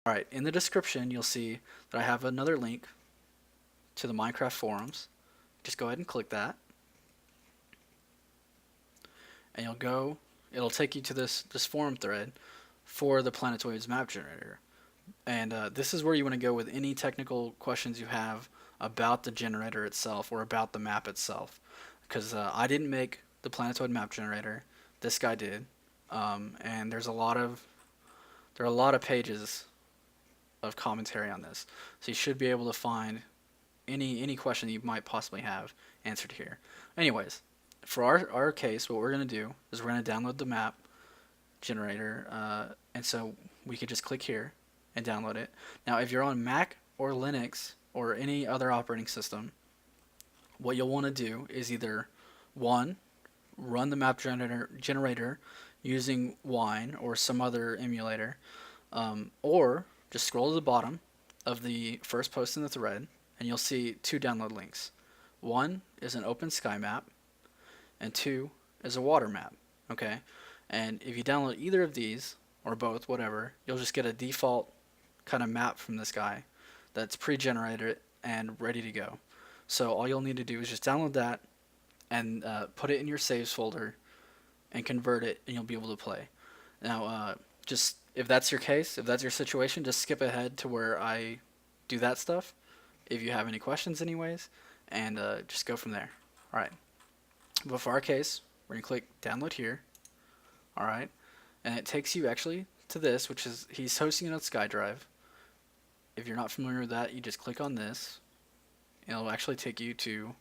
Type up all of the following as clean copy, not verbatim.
Alright, in the description you'll see that I have another link to the Minecraft forums. Just go ahead and click that. And it'll take you to this forum thread for the Planetoids map generator. And this is where you want to go with any technical questions you have about the generator itself or about the map itself. Because I didn't make the Planetoid map generator. This guy did. And there are a lot of pages of commentary on this. So you should be able to find any question that you might possibly have answered here. Anyways, for our case, what we're going to do is we're going to download the map generator, and so we could just click here and download it. Now, if you're on Mac or Linux or any other operating system, what you'll want to do is either one, run the map generator using Wine or some other emulator, or just scroll to the bottom of the first post in the thread and you'll see two download links. One is an open sky map, and two is a water map. Okay, and if you download either of these or both, whatever, you'll just get a default kind of map from this guy that's pre-generated and ready to go. So all you'll need to do is just download that and put it in your saves folder and convert it, and you'll be able to play. Now, just if that's your case, if that's your situation, just skip ahead to where I do that stuff if you have any questions anyways, and just go from there. Alright, but for our case, we're going to click download here. Alright, and it takes you actually to this, which is, he's hosting it on SkyDrive. If you're not familiar with that, you just click on this, and it'll actually take you to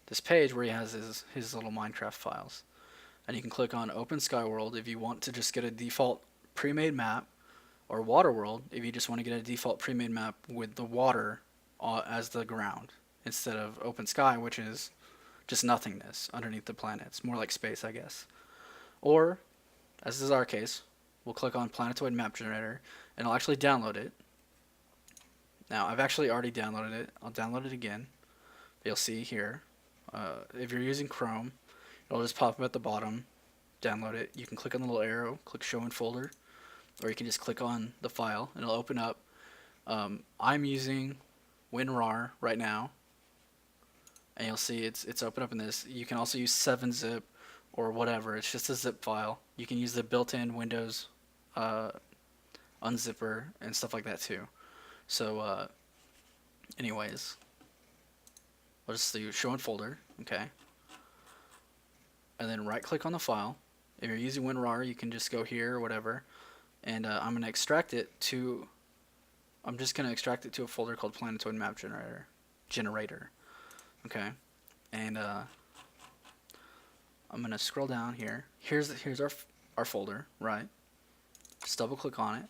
this page where he has his little Minecraft files. And you can click on Open Sky World if you want to just get a default pre-made map, or Water World if you just want to get a default pre-made map with the water as the ground, instead of open sky, which is just nothingness underneath the planet. It's more like space, I guess. Or, as is our case, we'll click on Planetoid Map Generator, and I'll actually download it. Now, I've actually already downloaded it. I'll download it again. You'll see here, if you're using Chrome, it'll just pop up at the bottom. Download it. You can click on the little arrow, click Show in Folder, or you can just click on the file, and it'll open up. I'm using WinRAR right now, and you'll see it's open up in this. You can also use 7-zip or whatever. It's just a zip file. You can use the built-in Windows unzipper and stuff like that too. So anyways, we'll just do Show in Folder, okay, and then right click on the file. If you're using WinRAR, you can just go here or whatever, and I'm going to extract it to a folder called Planetoid Map Generator. Okay, and I'm going to scroll down here. Here's our folder, right? Just double click on it.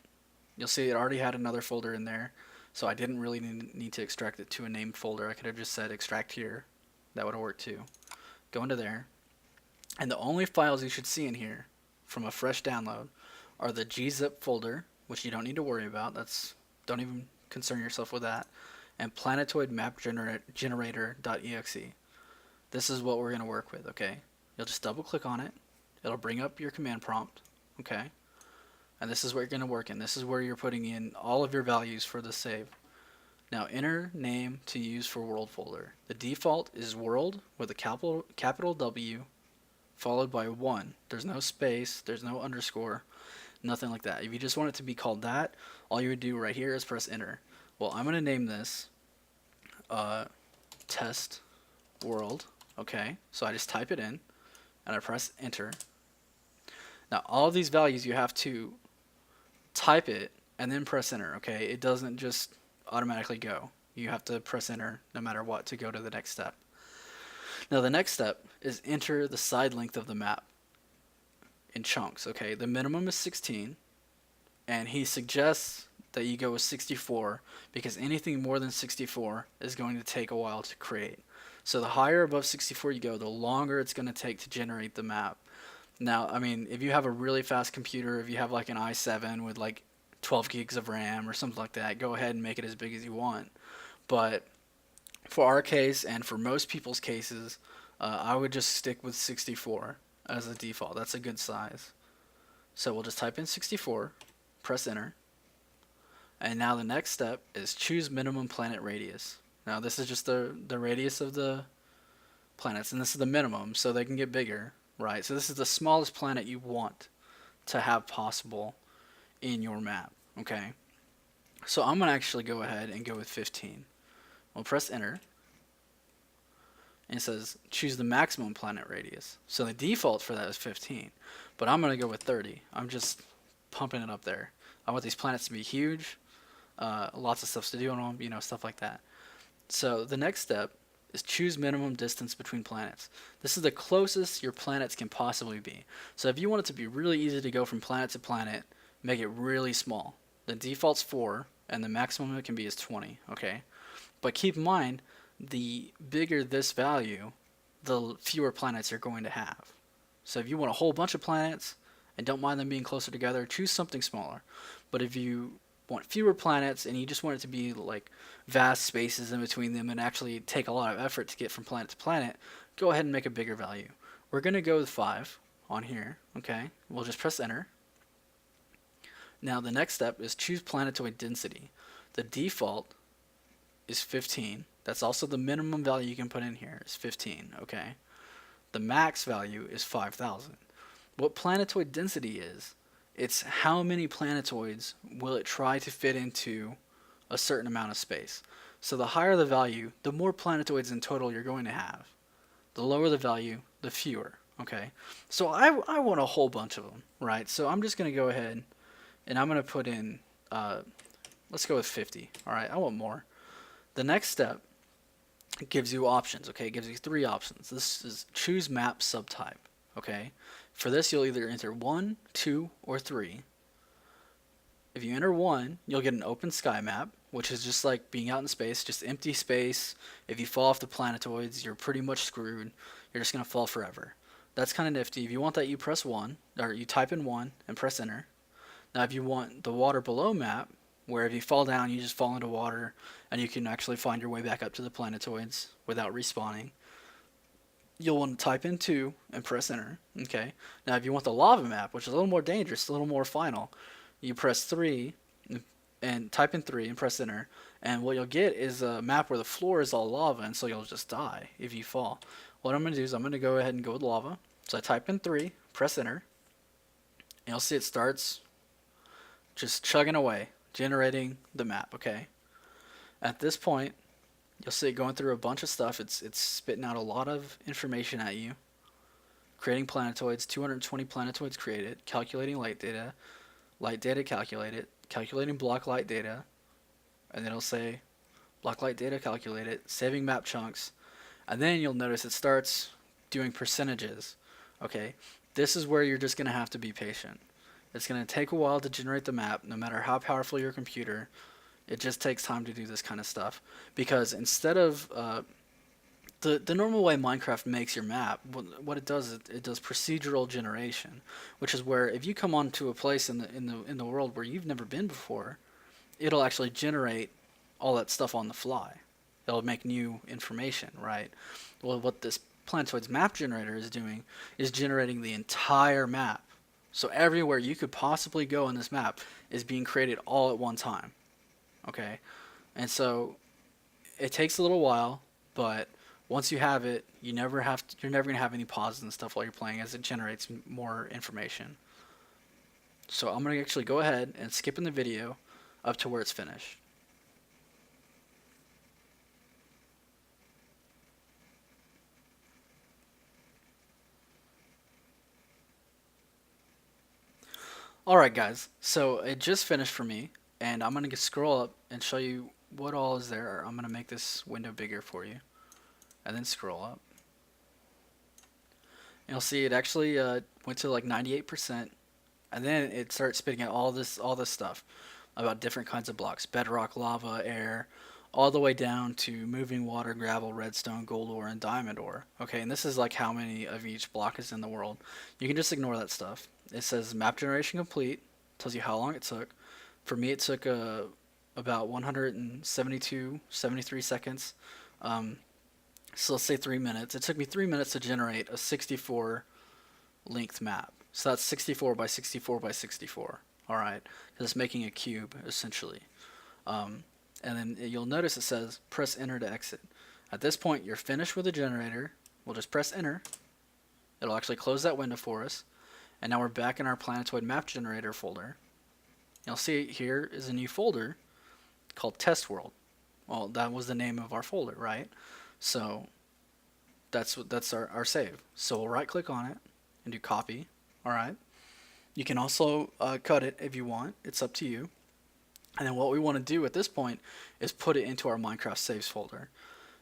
You'll see it already had another folder in there, so I didn't really need to extract it to a named folder. I could have just said extract here. That would have worked too. Go into there, and the only files you should see in here from a fresh download are the gzip folder, which you don't need to worry about. Don't even concern yourself with that, and Planetoid Map Generator.exe. This is what we're going to work with, okay? You'll just double click on it. It'll bring up your command prompt, okay? And this is what you're going to work in. This is where you're putting in all of your values for the save. Now enter name to use for world folder. The default is world with a capital W followed by 1. There's no space, there's no underscore, nothing like that. If you just want it to be called that, all you would do right here is press enter. Well, I'm going to name this test world, okay? So I just type it in and I press enter. Now all of these values you have to type it and then press enter, okay? It doesn't just automatically go. You have to press enter no matter what to go to the next step. Now the next step is enter the side length of the map in chunks, okay? The minimum is 16, and he suggests that you go with 64 because anything more than 64 is going to take a while to create. So the higher above 64 you go, the longer it's going to take to generate the map. Now, I mean, if you have a really fast computer, if you have like an i7 with like 12 gigs of RAM or something like that, go ahead and make it as big as you want. But for our case and for most people's cases, I would just stick with 64 as a default. That's a good size. So we'll just type in 64, press enter, And now the next step is choose minimum planet radius. Now this is just the radius of the planets, and this is the minimum, so they can get bigger, right? So this is the smallest planet you want to have possible in your map, okay? So I'm gonna actually go ahead and go with 15. We'll press enter, and it says choose the maximum planet radius. So the default for that is 15, but I'm gonna go with 30. I'm just pumping it up there. I want these planets to be huge, lots of stuff to do on them, stuff like that. So the next step is choose minimum distance between planets. This is the closest your planets can possibly be. So if you want it to be really easy to go from planet to planet, make it really small. The default's 4, and the maximum it can be is 20, okay? But keep in mind, the bigger this value, the fewer planets you're going to have. So if you want a whole bunch of planets and don't mind them being closer together, choose something smaller. But if you want fewer planets and you just want it to be like vast spaces in between them and actually take a lot of effort to get from planet to planet, go ahead and make a bigger value. We're going to go with 5 on here, okay? We'll just press enter. Now the next step is choose planetoid density. The default is 15. That's also the minimum value you can put in here is 15, okay? The max value is 5,000. What planetoid density is, it's how many planetoids will it try to fit into a certain amount of space. So the higher the value, the more planetoids in total you're going to have. The lower the value, the fewer, okay? So I want a whole bunch of them, right? So I'm just going to go ahead and I'm going to put in, let's go with 50, all right? I want more. The next step gives you options, okay? It gives you 3 options. This is choose map subtype, okay? For this, you'll either enter 1, 2, or 3. If you enter 1, you'll get an open sky map, which is just like being out in space, just empty space. If you fall off the planetoids, you're pretty much screwed. You're just going to fall forever. That's kind of nifty. If you want that, you press 1, or you type in 1 and press enter. Now, if you want the water below map, where if you fall down, you just fall into water, and you can actually find your way back up to the planetoids without respawning, you'll want to type in 2 and press enter, okay? Now, if you want the lava map, which is a little more dangerous, a little more final, you press 3 and type in 3 and press enter, and what you'll get is a map where the floor is all lava, and so you'll just die if you fall. What I'm going to do is I'm going to go ahead and go with lava. So I type in 3, press enter, and you'll see it starts just chugging away, generating the map, okay? At this point, you'll see it going through a bunch of stuff. It's spitting out a lot of information at you. Creating planetoids, 220 planetoids created, calculating light data calculated, calculating block light data, and then it'll say block light data calculated, saving map chunks, and then you'll notice it starts doing percentages, okay? This is where you're just going to have to be patient. It's going to take a while to generate the map, no matter how powerful your computer. It just takes time to do this kind of stuff, because instead of the normal way Minecraft makes your map, what it does is it does procedural generation, which is where if you come onto a place in the world where you've never been before, it'll actually generate all that stuff on the fly. It'll make new information, right? Well, what this Planetoids map generator is doing is generating the entire map. So everywhere you could possibly go in this map is being created all at one time. Okay, and so it takes a little while, but once you have it, you're never gonna have any pauses and stuff while you're playing, as it generates more information. So I'm gonna actually go ahead and skip in the video up to where it's finished. Alright guys, so it just finished for me, and I'm going to scroll up and show you what all is there. I'm going to make this window bigger for you, and then scroll up. And you'll see it actually went to like 98%, and then it starts spitting out all this stuff about different kinds of blocks: bedrock, lava, air, all the way down to moving water, gravel, redstone, gold ore, and diamond ore. Okay, and this is like how many of each block is in the world. You can just ignore that stuff. It says map generation complete, tells you how long it took. For me, it took about 73 seconds. So let's say 3 minutes. It took me 3 minutes to generate a 64 length map. So that's 64 by 64 by 64. All right, because it's making a cube essentially. And then you'll notice it says press enter to exit. At this point, you're finished with the generator. We'll just press enter. It'll actually close that window for us. And now we're back in our Planetoid map generator folder. You'll see here is a new folder called Test World. Well, that was the name of our folder, right? So that's our save. So we'll right click on it and do copy. All right. You can also cut it if you want. It's up to you. And then what we want to do at this point is put it into our Minecraft saves folder,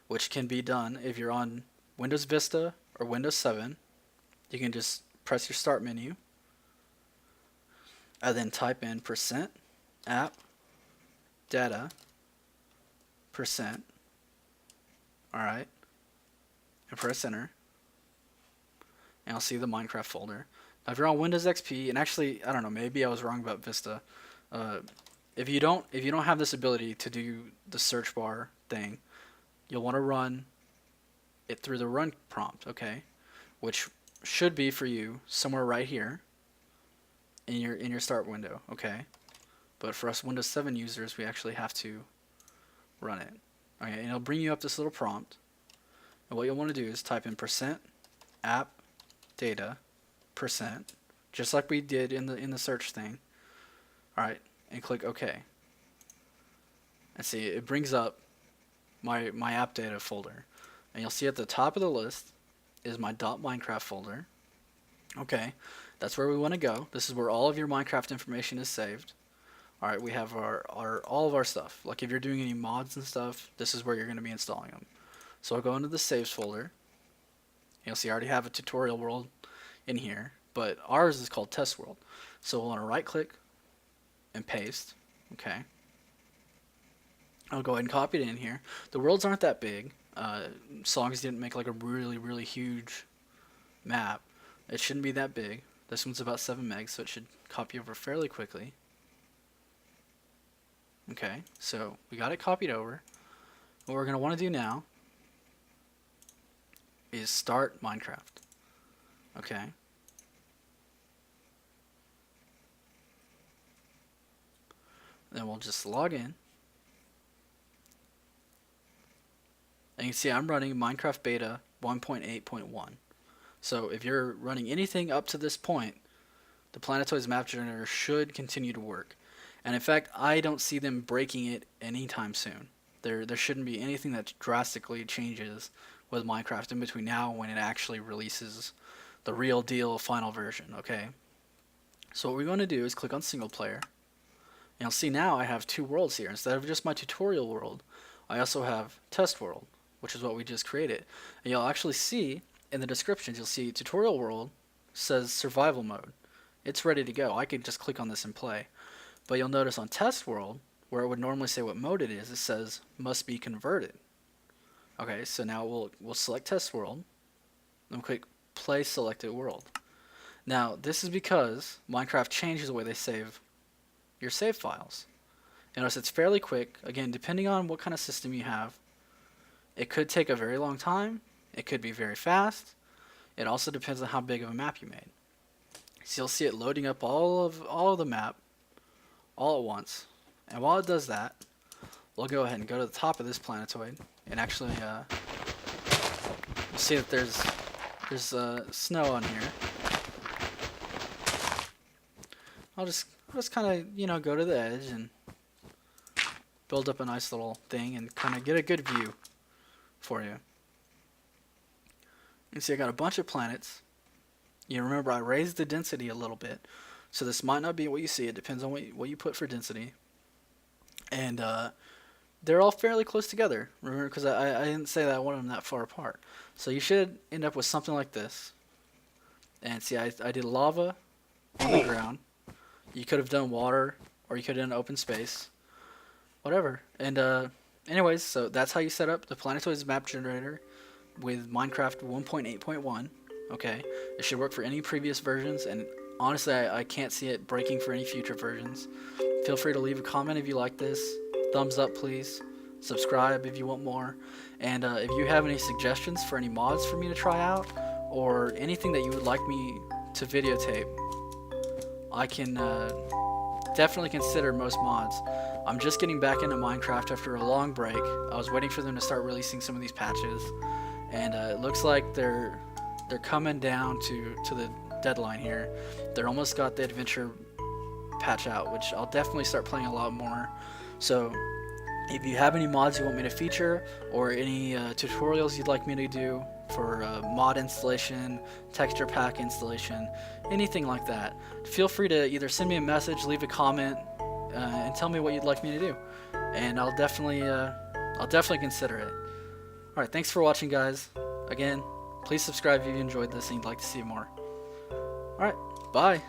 which can be done if you're on Windows Vista or Windows 7. You can just press your start menu and then type in %app data %. Alright. And press enter. And you'll see the Minecraft folder. Now if you're on Windows XP, and actually, I don't know, maybe I was wrong about Vista. If you don't have this ability to do the search bar thing, you'll want to run it through the run prompt, okay? Which should be for you somewhere right here in your start window, okay? But for us Windows 7 users, we actually have to run it. Okay, and it'll bring you up this little prompt. And what you'll want to do is type in %app data %, just like we did in the search thing. All right, and click OK. And see, it brings up my app data folder. And you'll see at the top of the list is my .minecraft folder. Okay, that's where we want to go. This is where all of your Minecraft information is saved. Alright, we have all of our stuff. Like if you're doing any mods and stuff, this is where you're going to be installing them. So I'll go into the saves folder. You'll see I already have a tutorial world in here, but ours is called test world. So we'll want to right click and paste. Okay. I'll go ahead and copy it in here. The worlds aren't that big. Songs didn't make like a really huge map. It shouldn't be that big. This one's about 7 megs, so it should copy over fairly quickly. Okay, so we got it copied over. What we're going to want to do now is start Minecraft. Okay. Then we'll just log in. And you can see I'm running Minecraft Beta 1.8.1. So if you're running anything up to this point, the Planetoids map generator should continue to work. And in fact, I don't see them breaking it anytime soon. There shouldn't be anything that drastically changes with Minecraft in between now and when it actually releases the real deal final version, okay? So what we're going to do is click on single player. And you'll see now I have 2 worlds here. Instead of just my tutorial world, I also have test world, which is what we just created. And you'll actually see in the descriptions, you'll see tutorial world says survival mode. It's ready to go. I could just click on this and play. But you'll notice on test world, where it would normally say what mode it is, it says must be converted. Okay, so now we'll select test world and click play selected world. Now this is because Minecraft changes the way they save your save files. You notice it's fairly quick. Again, depending on what kind of system you have, it could take a very long time. It could be very fast. It also depends on how big of a map you made. So you'll see it loading up all of the map all at once. And while it does that, we'll go ahead and go to the top of this planetoid and actually you'll see that there's snow on here. I'll just kind of go to the edge and build up a nice little thing and kind of get a good view for you. You can see I got a bunch of planets. You remember I raised the density a little bit, so this might not be what you see. It depends on what you put for density. And they're all fairly close together. Remember, because I didn't say that I wanted them that far apart. So you should end up with something like this. And see, I did lava on the ground. You could have done water, or you could have done open space. Whatever. And anyways, so that's how you set up the Planetoids map generator with Minecraft 1.8.1. Okay, it should work for any previous versions, and honestly, I can't see it breaking for any future versions. Feel free to leave a comment if you like this. Thumbs up, please. Subscribe if you want more. And if you have any suggestions for any mods for me to try out, or anything that you would like me to videotape, I can definitely consider most mods. I'm just getting back into Minecraft after a long break. I was waiting for them to start releasing some of these patches, and it looks like they're coming down to the deadline here. They're almost got the adventure patch out, which I'll definitely start playing a lot more. So if you have any mods you want me to feature, or any tutorials you'd like me to do for mod installation, texture pack installation, anything like that, feel free to either send me a message, leave a comment, and tell me what you'd like me to do, and I'll definitely consider it. All right, thanks for watching, guys. Again, please subscribe if you enjoyed this and you'd like to see more. All right, bye.